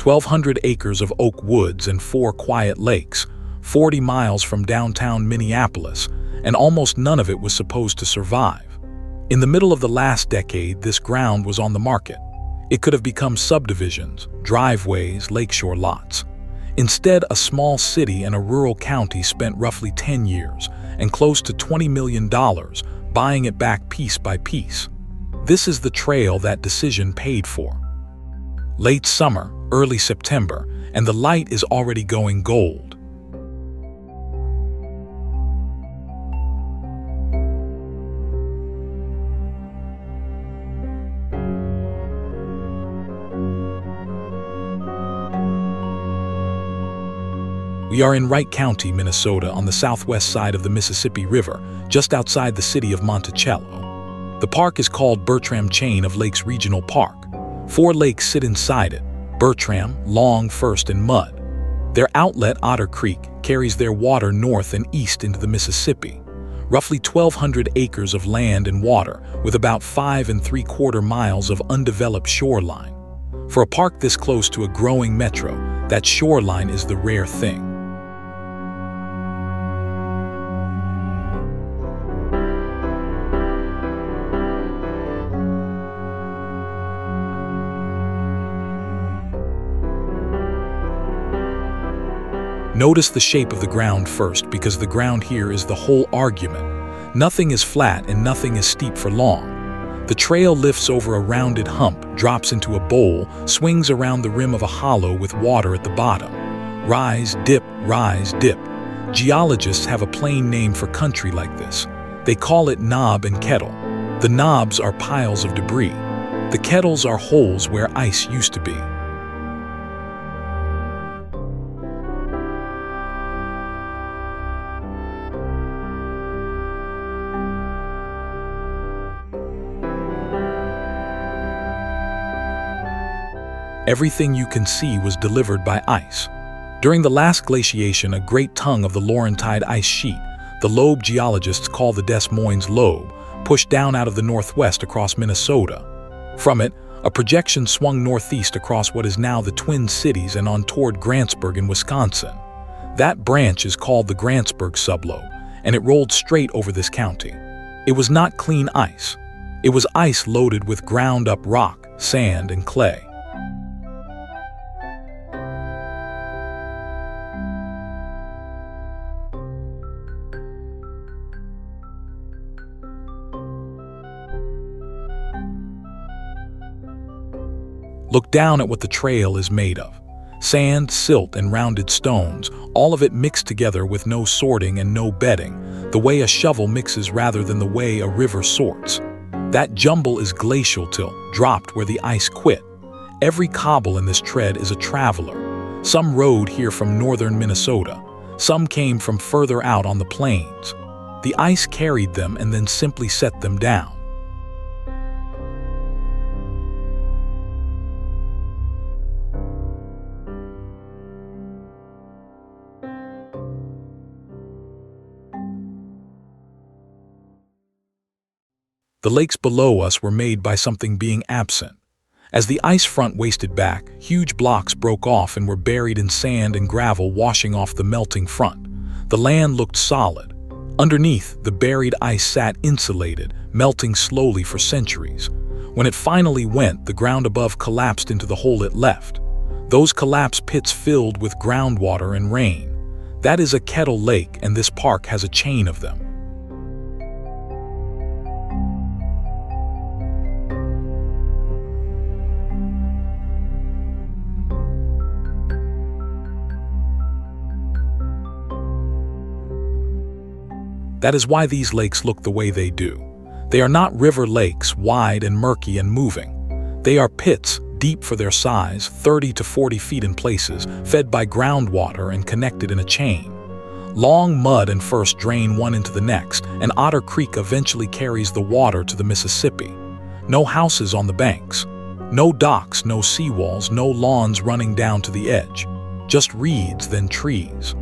1,200 acres of oak woods and 4 quiet lakes, 40 miles from downtown Minneapolis, and almost none of it was supposed to survive. In the middle of the last decade, this ground was on the market. It could have become subdivisions, driveways, lakeshore lots. Instead, a small city and a rural county spent roughly 10 years and close to $20 million buying it back piece by piece. This is the trail that decision paid for. Late summer, early September, and the light is already going gold. We are in Wright County, Minnesota, on the southwest side of the Mississippi River, just outside the city of Monticello. The park is called Bertram Chain of Lakes Regional Park. 4 lakes sit inside it: Bertram, Long, First, and Mud. Their outlet, Otter Creek, carries their water north and east into the Mississippi. Roughly 1,200 acres of land and water, with about 5 3/4 miles of undeveloped shoreline. For a park this close to a growing metro, that shoreline is the rare thing. Notice the shape of the ground first, because the ground here is the whole argument. Nothing is flat and nothing is steep for long. The trail lifts over a rounded hump, drops into a bowl, swings around the rim of a hollow with water at the bottom. Rise, dip, rise, dip. Geologists have a plain name for country like this. They call it knob and kettle. The knobs are piles of debris. The kettles are holes where ice used to be. Everything you can see was delivered by ice. During the last glaciation, a great tongue of the Laurentide ice sheet, the lobe geologists call the Des Moines lobe, pushed down out of the northwest across Minnesota. From it, a projection swung northeast across what is now the Twin Cities and on toward Grantsburg in Wisconsin. That branch is called the Grantsburg sublobe, and it rolled straight over this county. It was not clean ice. It was ice loaded with ground-up rock, sand, and clay. Look down at what the trail is made of. Sand, silt, and rounded stones, all of it mixed together with no sorting and no bedding, the way a shovel mixes rather than the way a river sorts. That jumble is glacial till dropped where the ice quit. Every cobble in this tread is a traveler. Some rode here from northern Minnesota. Some came from further out on the plains. The ice carried them and then simply set them down. The lakes below us were made by something being absent. As the ice front wasted back, huge blocks broke off and were buried in sand and gravel, washing off the melting front. The land looked solid. Underneath, the buried ice sat insulated, melting slowly for centuries. When it finally went, the ground above collapsed into the hole it left. Those collapse pits filled with groundwater and rain. That is a Kettle lake, and this park has a chain of them. That is why these lakes look the way they do. They are not river lakes, wide and murky and moving. They are pits, deep for their size, 30 to 40 feet in places, fed by groundwater and connected in a chain. Long, Mud, and First drain one into the next, and Otter Creek eventually carries the water to the Mississippi. No houses on the banks. No docks, no seawalls, no lawns running down to the edge. Just reeds, then trees.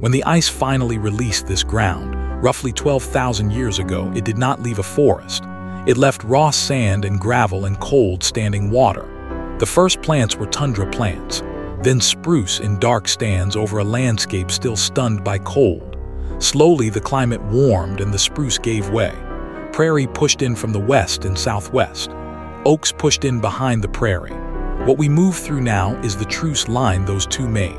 When the ice finally released this ground, roughly 12,000 years ago, it did not leave a forest. It left raw sand and gravel and cold standing water. The first plants were tundra plants, then spruce in dark stands over a landscape still stunned by cold. Slowly the climate warmed and the spruce gave way. Prairie pushed in from the west and southwest. Oaks pushed in behind the prairie. What we move through now is the truce line those two made.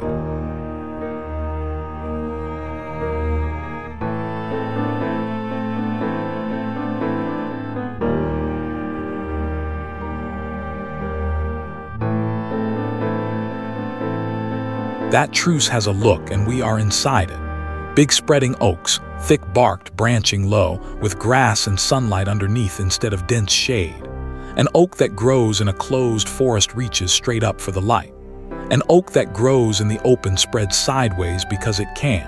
That truce has a look, and we are inside it. Big spreading oaks, thick-barked, branching low, with grass and sunlight underneath instead of dense shade. An oak that grows in a closed forest reaches straight up for the light. An oak that grows in the open spreads sideways because it can.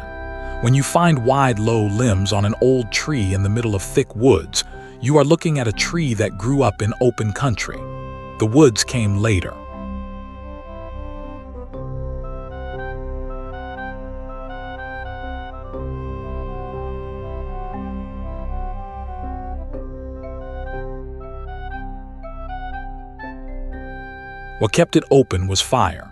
When you find wide, low limbs on an old tree in the middle of thick woods, you are looking at a tree that grew up in open country. The woods came later. What kept it open was fire.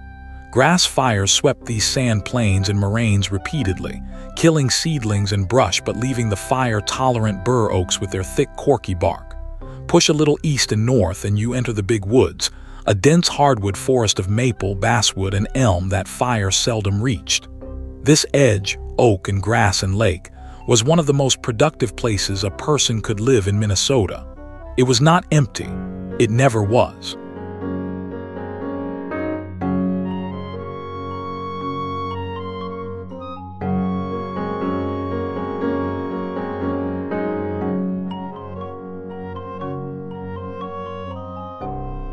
Grass fires swept these sand plains and moraines repeatedly, killing seedlings and brush but leaving the fire-tolerant bur oaks with their thick, corky bark. Push a little east and north and you enter the big woods, a dense hardwood forest of maple, basswood, and elm that fire seldom reached. This edge, oak and grass and lake, was one of the most productive places a person could live in Minnesota. It was not empty. It never was.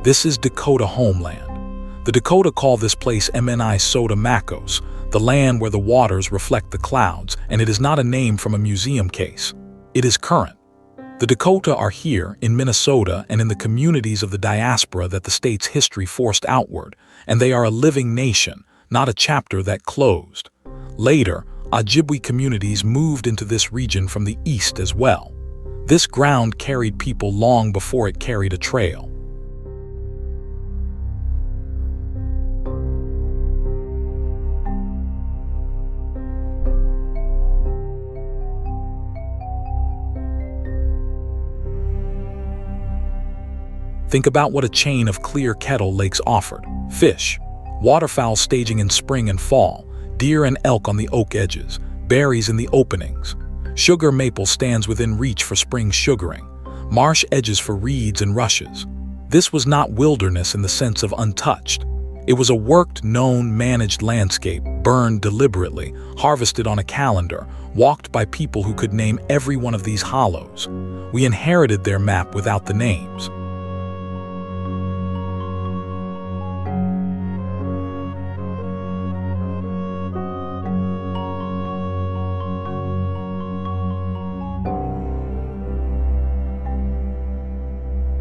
This is Dakota Homeland. The Dakota call this place Minnesota Makos, the land where the waters reflect the clouds, and it is not a name from a museum case. It is current. The Dakota are here in Minnesota and in the communities of the diaspora that the state's history forced outward, and they are a living nation, not a chapter that closed. Later, Ojibwe communities moved into this region from the east as well. This ground carried people long before it carried a trail. Think about what a chain of clear Kettle lakes offered. Fish, waterfowl staging in spring and fall, deer and elk on the oak edges, berries in the openings. Sugar maple stands within reach for spring sugaring, marsh edges for reeds and rushes. This was not wilderness in the sense of untouched. It was a worked, known, managed landscape, burned deliberately, harvested on a calendar, walked by people who could name every one of these hollows. We inherited their map without the names.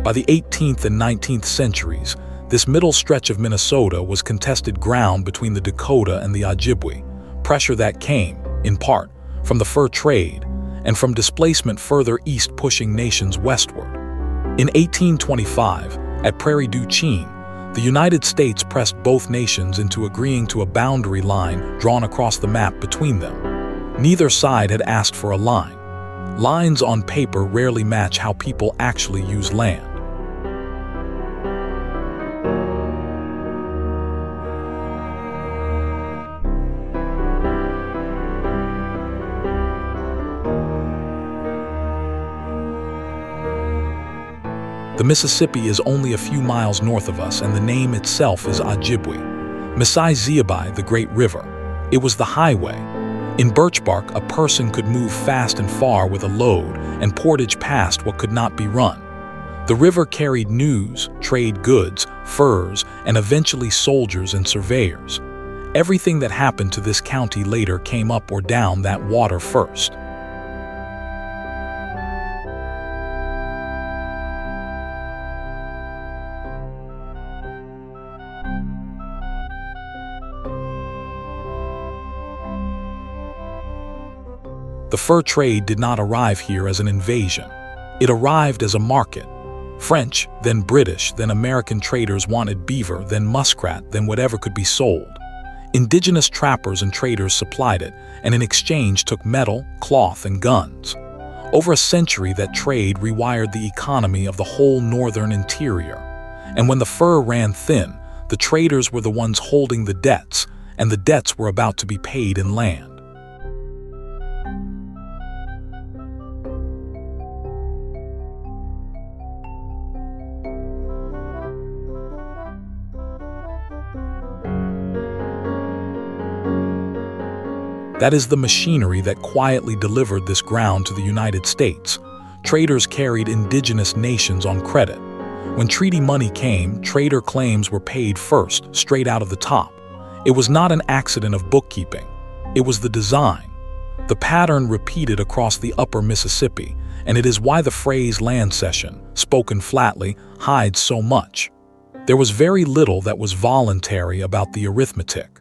By the 18th and 19th centuries, this middle stretch of Minnesota was contested ground between the Dakota and the Ojibwe, pressure that came, in part, from the fur trade and from displacement further east pushing nations westward. In 1825, at Prairie du Chien, the United States pressed both nations into agreeing to a boundary line drawn across the map between them. Neither side had asked for a line. Lines on paper rarely match how people actually use land. The Mississippi is only a few miles north of us, and the name itself is Ojibwe. Mississippi, the Great River. It was the highway. In birch bark, a person could move fast and far with a load, and portage passed what could not be run. The river carried news, trade goods, furs, and eventually soldiers and surveyors. Everything that happened to this county later came up or down that water first. The fur trade did not arrive here as an invasion. It arrived as a market. French, then British, then American traders wanted beaver, then muskrat, then whatever could be sold. Indigenous trappers and traders supplied it, and in exchange took metal, cloth, and guns. Over a century, that trade rewired the economy of the whole northern interior. And when the fur ran thin, the traders were the ones holding the debts, and the debts were about to be paid in land. That is the machinery that quietly delivered this ground to the United States. Traders carried indigenous nations on credit. When treaty money came, trader claims were paid first, straight out of the top. It was not an accident of bookkeeping. It was the design. The pattern repeated across the upper Mississippi, and it is why the phrase land cession, spoken flatly, hides so much. There was very little that was voluntary about the arithmetic.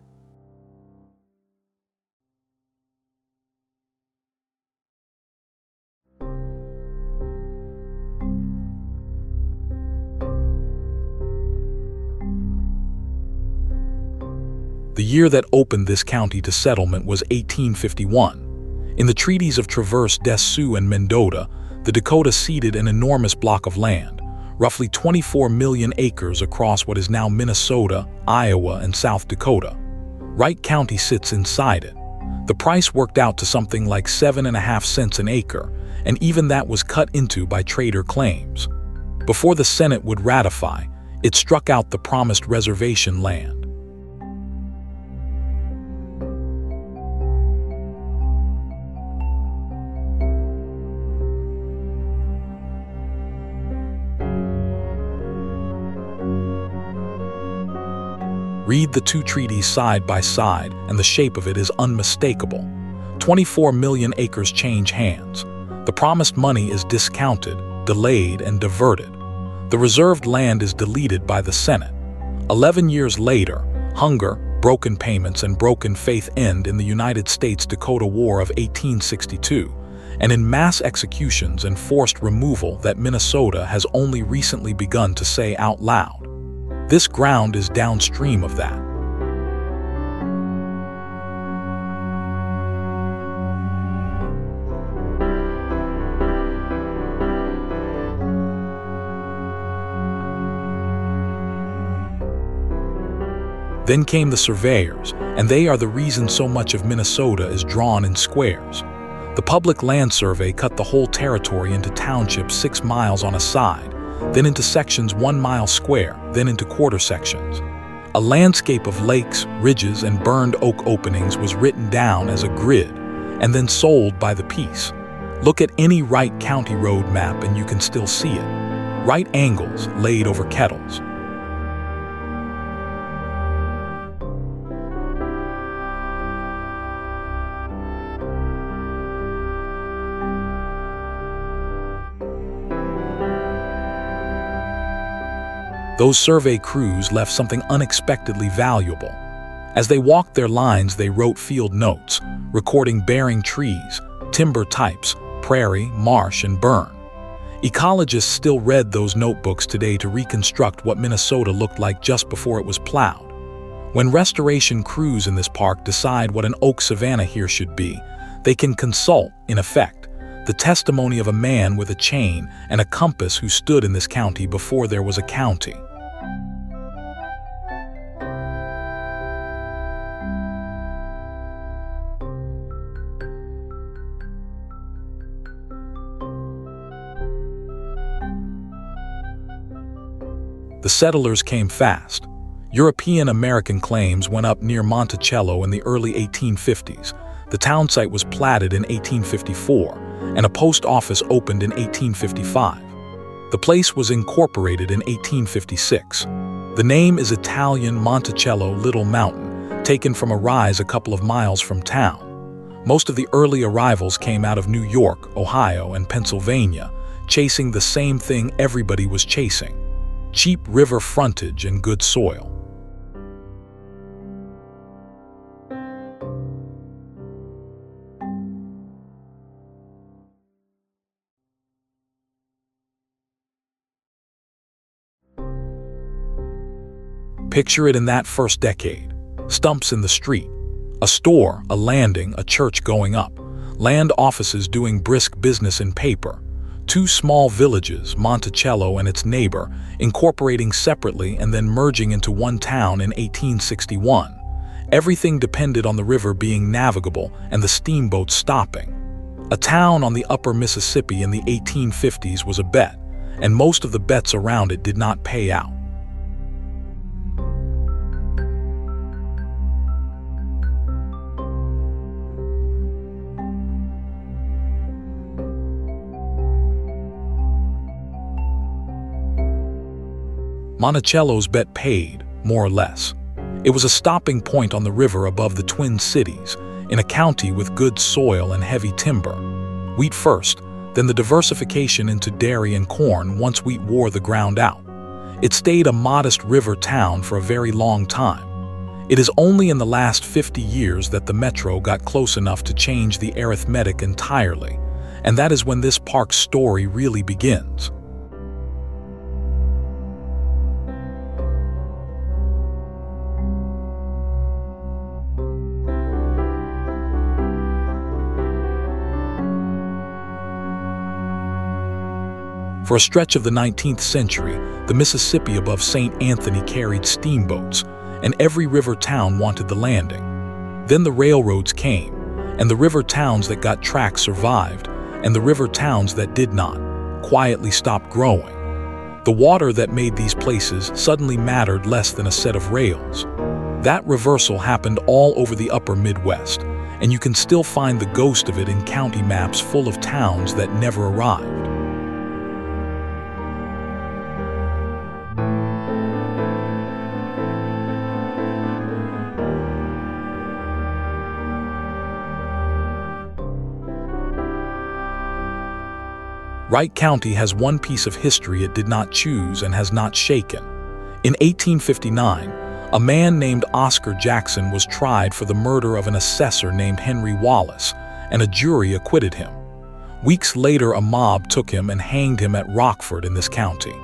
The year that opened this county to settlement was 1851. In the treaties of Traverse des Sioux and Mendota, the Dakota ceded an enormous block of land, roughly 24 million acres across what is now Minnesota, Iowa, and South Dakota. Wright County sits inside it. The price worked out to something like 7.5 cents an acre, and even that was cut into by trader claims. Before the Senate would ratify, it struck out the promised reservation land. Read the two treaties side by side, and the shape of it is unmistakable. 24 million acres change hands. The promised money is discounted, delayed, and diverted. The reserved land is deleted by the Senate. 11 years later, hunger, broken payments, and broken faith end in the United States-Dakota War of 1862, and in mass executions and forced removal that Minnesota has only recently begun to say out loud. This ground is downstream of that. Then came the Surveyors, and they are the reason so much of Minnesota is drawn in squares. The Public Land Survey cut the whole territory into townships 6 miles on a side, then into sections 1 mile square, then into quarter sections. A landscape of lakes, ridges, and burned oak openings was written down as a grid, and then sold by the piece. Look at any Wright County road map and you can still see it. Right angles laid over kettles. Those survey crews left something unexpectedly valuable. As they walked their lines, they wrote field notes, recording bearing trees, timber types, prairie, marsh, and burn. Ecologists still read those notebooks today to reconstruct what Minnesota looked like just before it was plowed. When restoration crews in this park decide what an oak savanna here should be, they can consult, in effect, the testimony of a man with a chain and a compass who stood in this county before there was a county. The settlers came fast. European-American claims went up near Monticello in the early 1850s. The town site was platted in 1854, and a post office opened in 1855. The place was incorporated in 1856. The name is Italian Monticello, Little Mountain, taken from a rise a couple of miles from town. Most of the early arrivals came out of New York, Ohio, and Pennsylvania, chasing the same thing everybody was chasing: cheap river frontage and good soil. Picture it in that first decade. Stumps in the street. A store, a landing, a church going up. Land offices doing brisk business in paper. Two small villages, Monticello and its neighbor, incorporating separately and then merging into one town in 1861. Everything depended on the river being navigable and the steamboats stopping. A town on the upper Mississippi in the 1850s was a bet, and most of the bets around it did not pay out. Monticello's bet paid, more or less. It was a stopping point on the river above the Twin Cities, in a county with good soil and heavy timber. Wheat first, then the diversification into dairy and corn once wheat wore the ground out. It stayed a modest river town for a very long time. It is only in the last 50 years that the metro got close enough to change the arithmetic entirely, and that is when this park's story really begins. For a stretch of the 19th century, the Mississippi above St. Anthony carried steamboats, and every river town wanted the landing. Then the railroads came, and the river towns that got tracks survived, and the river towns that did not quietly stopped growing. The water that made these places suddenly mattered less than a set of rails. That reversal happened all over the upper Midwest, and you can still find the ghost of it in county maps full of towns that never arrived. Wright County has one piece of history it did not choose and has not shaken. In 1859, a man named Oscar Jackson was tried for the murder of an assessor named Henry Wallace, and a jury acquitted him. Weeks later, a mob took him and hanged him at Rockford in this county.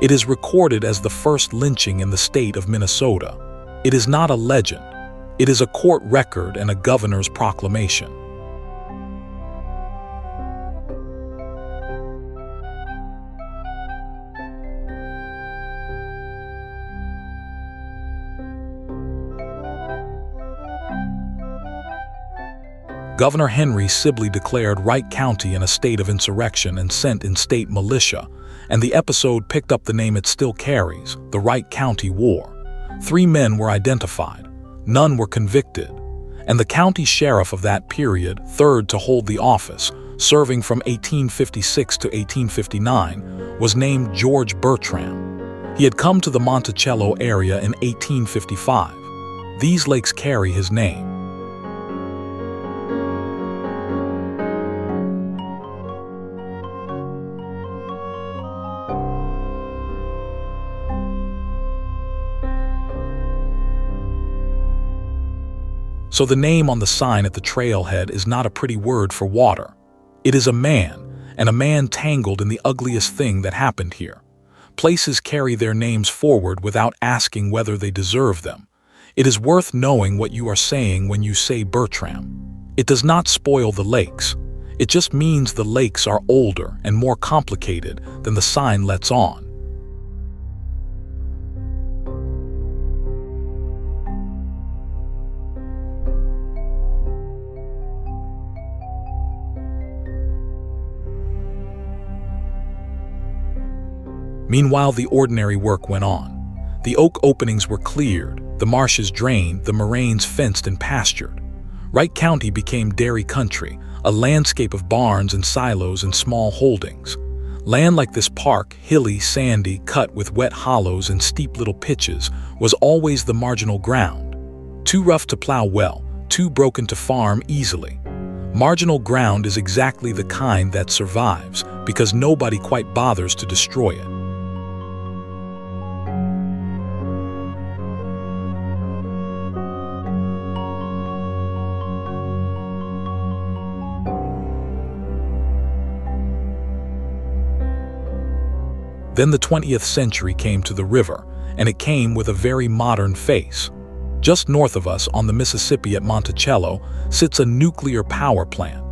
It is recorded as the first lynching in the state of Minnesota. It is not a legend. It is a court record and a governor's proclamation. Governor Henry Sibley declared Wright County in a state of insurrection and sent in state militia, and the episode picked up the name it still carries, the Wright County War. 3 men were identified. None were convicted, and the county sheriff of that period, third to hold the office, serving from 1856 to 1859, was named George Bertram. He had come to the Monticello area in 1855. These lakes carry his name. So the name on the sign at the trailhead is not a pretty word for water. It is a man, and a man tangled in the ugliest thing that happened here. Places carry their names forward without asking whether they deserve them. It is worth knowing what you are saying when you say Bertram. It does not spoil the lakes. It just means the lakes are older and more complicated than the sign lets on. Meanwhile, the ordinary work went on. The oak openings were cleared, the marshes drained, the moraines fenced and pastured. Wright County became dairy country, a landscape of barns and silos and small holdings. Land like this park, hilly, sandy, cut with wet hollows and steep little pitches, was always the marginal ground. Too rough to plow well, too broken to farm easily. Marginal ground is exactly the kind that survives because nobody quite bothers to destroy it. Then the 20th century came to the river, and it came with a very modern face. Just north of us, on the Mississippi at Monticello, sits a nuclear power plant.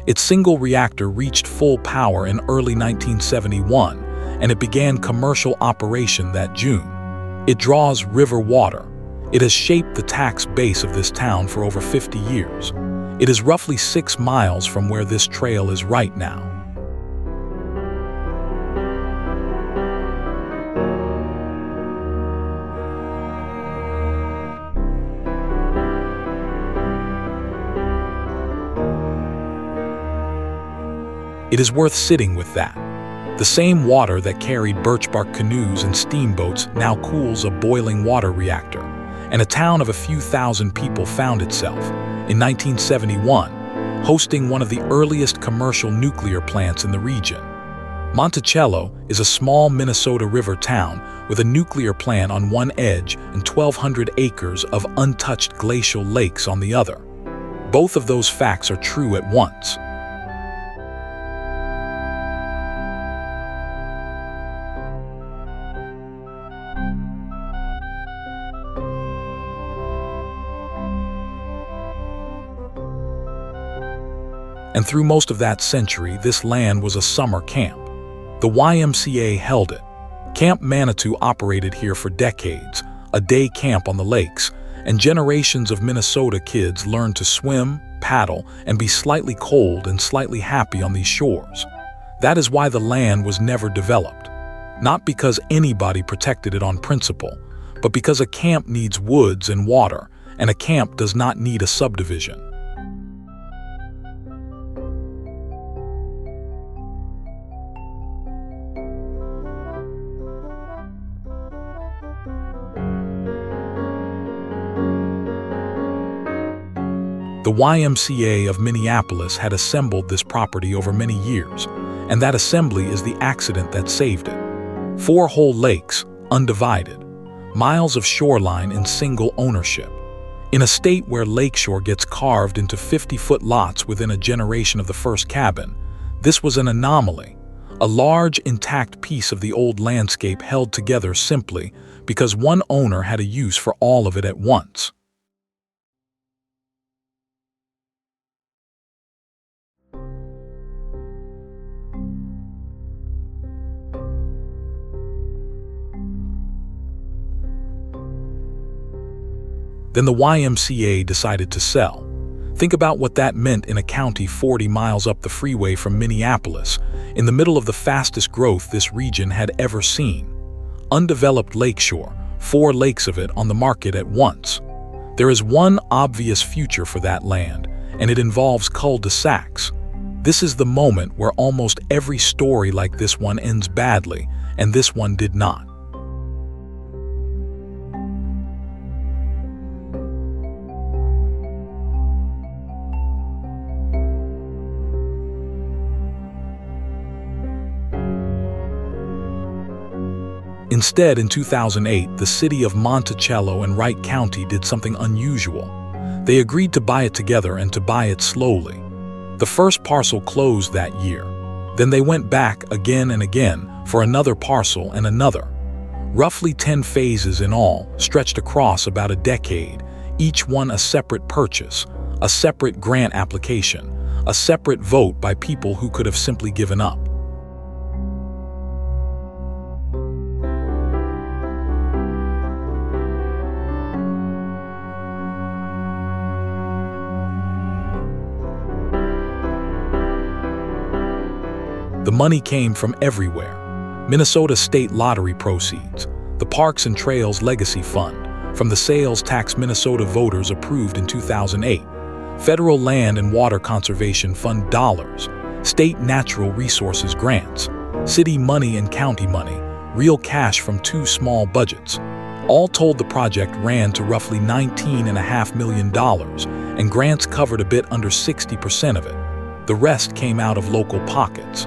Its single reactor reached full power in early 1971, and it began commercial operation that June. It draws river water. It has shaped the tax base of this town for over 50 years. It is roughly 6 miles from where this trail is right now. It is worth sitting with that. The same water that carried birch bark canoes and steamboats now cools a boiling water reactor, and a town of a few thousand people found itself, in 1971, hosting one of the earliest commercial nuclear plants in the region. Monticello is a small Minnesota river town with a nuclear plant on one edge and 1,200 acres of untouched glacial lakes on the other. Both of those facts are true at once. And through most of that century, this land was a summer camp. The YMCA held it. Camp Manitou operated here for decades, a day camp on the lakes, and generations of Minnesota kids learned to swim, paddle, and be slightly cold and slightly happy on these shores. That is why the land was never developed. Not because anybody protected it on principle, but because a camp needs woods and water, and a camp does not need a subdivision. The YMCA of Minneapolis had assembled this property over many years, and that assembly is the accident that saved it. 4 whole lakes, undivided. Miles of shoreline in single ownership. In a state where lakeshore gets carved into 50-foot lots within a generation of the first cabin, this was an anomaly. A large, intact piece of the old landscape held together simply because one owner had a use for all of it at once. Then the YMCA decided to sell. Think about what that meant in a county 40 miles up the freeway from Minneapolis, in the middle of the fastest growth this region had ever seen. Undeveloped lakeshore, 4 lakes of it on the market at once. There is one obvious future for that land, and it involves cul-de-sacs. This is the moment where almost every story like this one ends badly, and this one did not. Instead, in 2008, the city of Monticello and Wright County did something unusual. They agreed to buy it together and to buy it slowly. The first parcel closed that year. Then they went back again and again for another parcel and another. Roughly 10 phases in all, stretched across about a decade, each one a separate purchase, a separate grant application, a separate vote by people who could have simply given up. The money came from everywhere. Minnesota state lottery proceeds, the Parks and Trails Legacy Fund, from the sales tax Minnesota voters approved in 2008, federal land and water conservation fund dollars, state natural resources grants, city money and county money, real cash from 2 small budgets. All told, the project ran to roughly $19.5 million, and grants covered a bit under 60% of it. The rest came out of local pockets.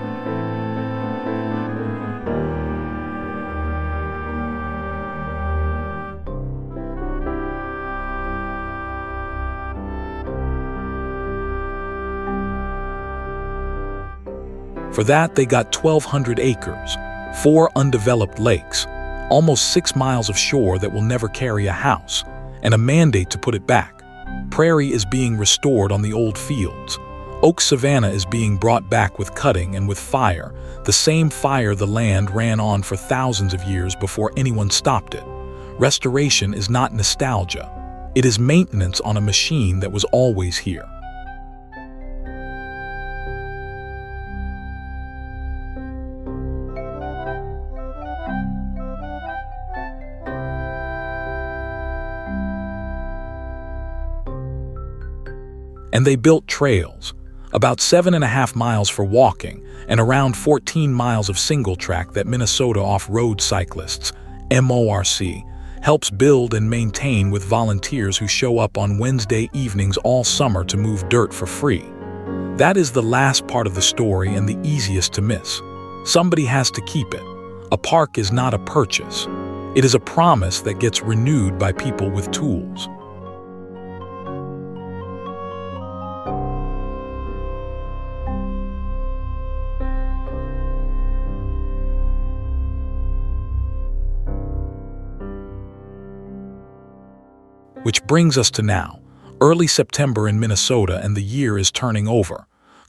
For that, they got 1,200 acres, 4 undeveloped lakes, almost 6 miles of shore that will never carry a house, and a mandate to put it back. Prairie is being restored on the old fields. Oak savanna is being brought back with cutting and with fire, the same fire the land ran on for thousands of years before anyone stopped it. Restoration is not nostalgia. It is maintenance on a machine that was always here. And they built trails, about 7.5 miles for walking and around 14 miles of single track that Minnesota Off-Road Cyclists, MORC, helps build and maintain with volunteers who show up on Wednesday evenings all summer to move dirt for free. That is the last part of the story and the easiest to miss. Somebody has to keep it. A park is not a purchase. It is a promise that gets renewed by people with tools. Which brings us to now, early September in Minnesota, and the year is turning over.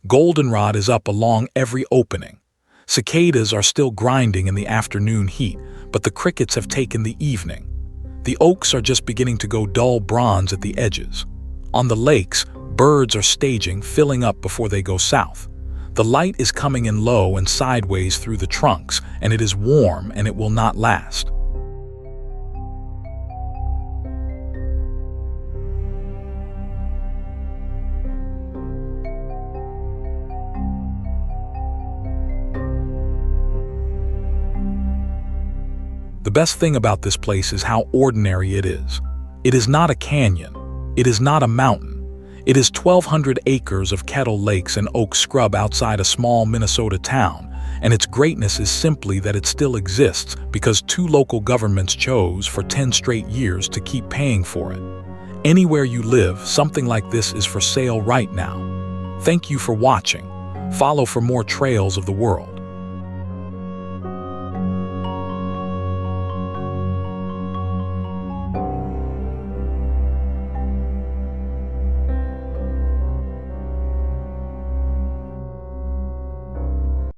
Goldenrod is up along every opening. Cicadas are still grinding in the afternoon heat, but the crickets have taken the evening. The oaks are just beginning to go dull bronze at the edges. On the lakes, birds are staging, filling up before they go south. The light is coming in low and sideways through the trunks, and it is warm and it will not last. The best thing about this place is how ordinary it is. It is not a canyon. It is not a mountain. It is 1,200 acres of Kettle lakes and oak scrub outside a small Minnesota town, and its greatness is simply that it still exists because 2 local governments chose for 10 straight years to keep paying for it. Anywhere you live, something like this is for sale right now. Thank you for watching. Follow for more trails of the world.